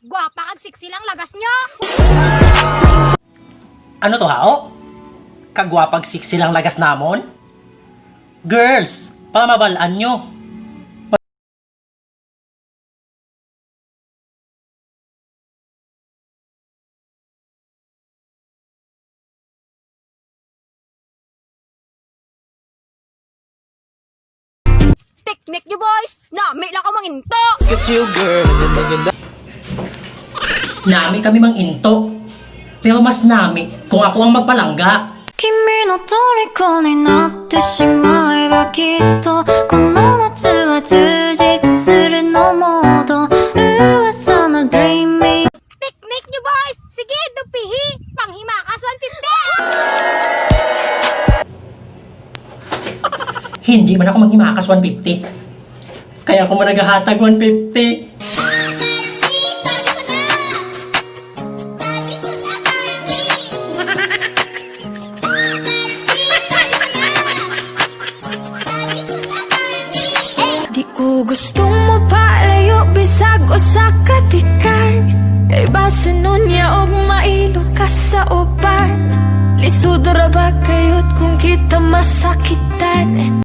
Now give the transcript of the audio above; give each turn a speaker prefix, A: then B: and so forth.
A: Gwapa kag siksi lang lagas nyo.
B: Ano to hao? Kagwapag siksi lang lagas namon? Girls, pamabalaan nyo.
A: Teknik nyo boys, nami lang ako manginto.
B: Nami kami mang into. Pero mas nami kung ako ang magpalangga.
C: 君の虜になってしまえばきっとこの夏は充実するのモード噂の dreaming
A: Teknik nyo boys, sige dupihi, panghimakas 150.
B: Hindi man ako manghimakas 150. Kaya ako man naghahatag 150.
C: Di ko gustong mapalayo bisag o sa katikan Kay base nun niya og mailo ka sa upan Lisod ra ba kayot kung kita masakitan